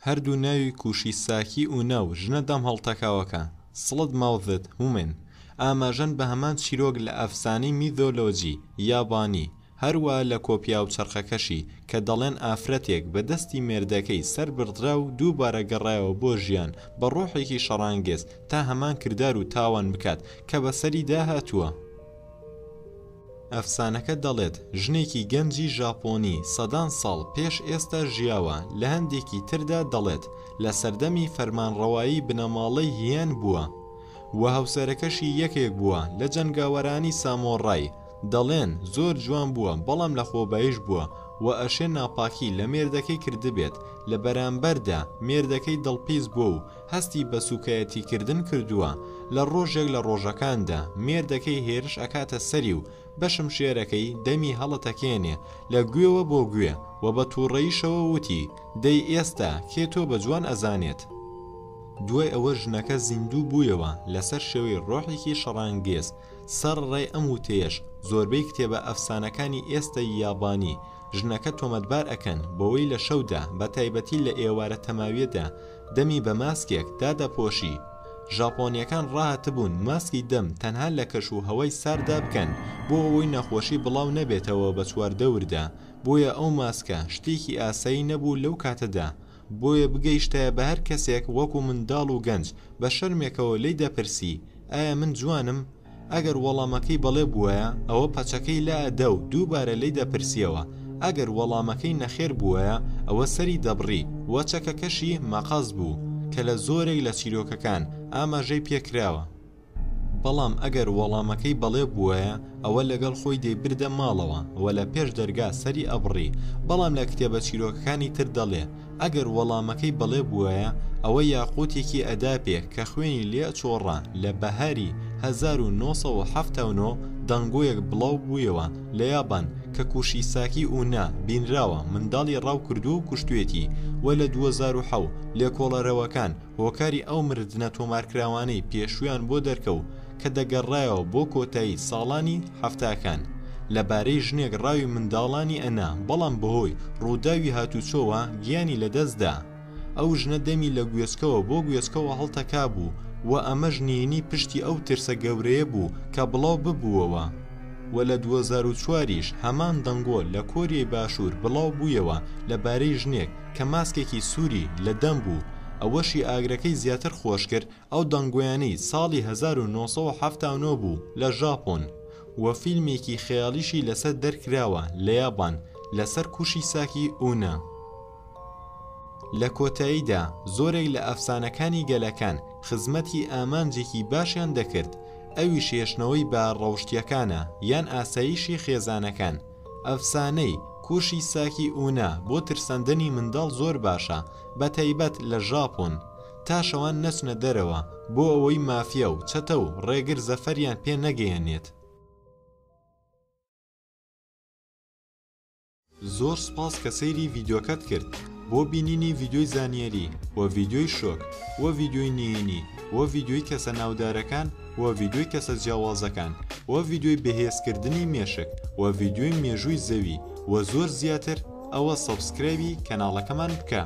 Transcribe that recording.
هەردوو ناوی کوشیساکی و ناو ژنە دەم هەڵتەکاوەکە سڵت ماوزت هومن ئاماژەن بە هەمان چیرۆک لە ئەفسانەی میثۆلۆجی یابانی هەروە لە کۆپیا و چرخەکەشی کە دەڵێن ئافرەتێک بە دەستی مێردەکەی سەر بردرا و دووبارە گەڕایەوە بۆ ژیان بە ڕۆحێکی شەڕانگێز تا هەمان کردار و تاوان بکات کە بەسەری داهاتووە. ئەفسانەکە دەڵێت ژنێکی گەنجی ژاپۆنی سەدان ساڵ پێش ئێستا ژیاوە لە هەندێکی تردا دەڵێت لە سەردەمی فەرمانڕەوایی بنەماڵەی هیان بووە و هاوسەرەکەشی یەکێک بووە لە جەنگاوەرانی سامۆڕای. دەڵێن زۆر جوان بووە بەڵام لە خۆبایش بووە و ئەشێ ناپاکی لە مێردەکەی کردبێت لە بەرامبەردا مێردەکەی دڵپیز بووە و هەستی بە سوکایەتیکردن کردووە. لە ڕۆژێک لە ڕۆژەکاندا مێردەکەی هێرش ئەکاتە سەری و بە شمشێرەکەی دەمی هەڵەتەکێنێ لە گوێوە بۆ گوێ و بە تووڕەییشەوە وتی دەی ئێستا کێ تۆ بە جوان ئەزانێت. دوای ئەوە ژنەکە زیندوو بوویەوە لەسەر شێوەی ڕۆحێکی شەڕانگێز. سەر ڕێی ئەم وتەیەش زۆربەی کتێبە ئەفسانەکانی ئێستای یابانی ژنەکە تۆمەتبار ئەکەن بەوەی لە شەودا بە تایبەتی لە ئێوارە تەماویەدا دەمی بە ماسکێک دادەپۆشی. ژاپۆنیەکان ڕاهاتبوون ماسکی دەم تەنها لە کەش و هەوای ساردا بکەن بۆ ئەوەی نەخۆشی بڵاو نەبێتەوە بە چواردەوردا. بۆیە ئەو ماسکە شتێکی ئاسایی نەبوو لەو کاتەدا. بۆیە بگەیشتە بە هەر کەسێک وەکو منداڵ و گەنج بە شەرمێکەوە لی دەپرسی ئایا من جوانم؟ ئەگەر وەڵامەکەی بەڵێ بووایە ئەوە پەچەکەی لا ئەدە و دووبارە لی دەپرسیەوە. ئەگەر وەڵامەکەی نەخێر بووایە ئەوە سەری دەبڕی وە چەکەکەشی مەقەز بوو کە لە زۆرێک لە چیرۆکەکان ئاماژەی پێکراوە. بەڵام ئەگەر وەڵامەکەی بەڵێ بووایە ئەوە لەگەڵ خۆی دەیبردە ماڵەوە و لە پێش دەرگا سەری ئەبڕی. بەڵام لە کتێبە چیرۆکەکانی تر دەڵێ ئەگەر وەڵامەکەی بەڵێ بووایە ئەوە یاقوتێکی ئەدا پێ کە خوێنی لێ چۆڕە لە بەهاری 1979 دەنگۆیەک بڵاو بوویەوە لە یابان کە کوشیساکی ئونا بینراوە منداڵی ڕاو کردو و کوشتوێتی و لە 2007 لێکۆڵەرەوەکان هۆکاری ئەو مردنە تۆمارکراوانەی پێشویان بۆ دەرکەوت کە دەگەڕایەوە بۆ کۆتایی ساڵانی هەفتاکان لەبارەی ژنێک ڕاوی منداڵانی ئەنا بەڵام بەهۆی ڕووداوی هاتوچۆوە گیانی لەدەستدا. ئەو ژنە دەمی لە گوێسکەوە بۆ گوێسکەوە هەڵتەکا بوو و ئەمەش نینی پشتی ئەو ترسە گەورەیە بوو کە بڵاو ببووەوە و لە 2004یش هەمان دەنگۆ لە کۆریای باشوور بڵاو بوویەوە لەبارەی ژنێک کە ماسکێکی سووری لە دەم بوو. ئەوەشی ئاگرەکەی زیاتر خۆش کرد. ئەو دەنگۆیانەی ساڵی 1979 بوو لە ژاپۆن و فیلمێکی خەیاڵیشی لەسەر دەرکراوە لە یابان لەسەر کوشیساکی ئونا. لە کۆتاییدا زۆرێک لە ئەفسانەکانی گەلەکان خزمەتی ئامانجێکی باشیان دەکرد. ئەوی شێشنەوەی بە ڕەوشتیەکانە یان ئاسایشی خێزانەکان. ئەفسانەی کوشیساکی ئونا بۆ ترساندنی منداڵ زۆر باشە بە تایبەت لە ژاپۆن تا شەوان نەچنە دەرەوە بۆ ئەوەی مافیا و چەتە و ڕێگر زەفەریان پێ نەگەیەنێت. زۆر سپاس کە سەیری ڤیدیۆکەت کرد. بۆ بینینی ڤیدیۆی زانیاری و ڤیدیۆی شۆک و ڤیدیۆی نهێنی و ڤیدیۆی کەسە ناودارەکان و ڤیدیۆی کەسە جیاوازەکان و ڤیدیۆی بەهێزکردنی مێشک و ڤیدیۆی مێژووی زەوی و زۆر زیاتر ئەوە سەبسکرایبی کەناڵەکەمان بکە.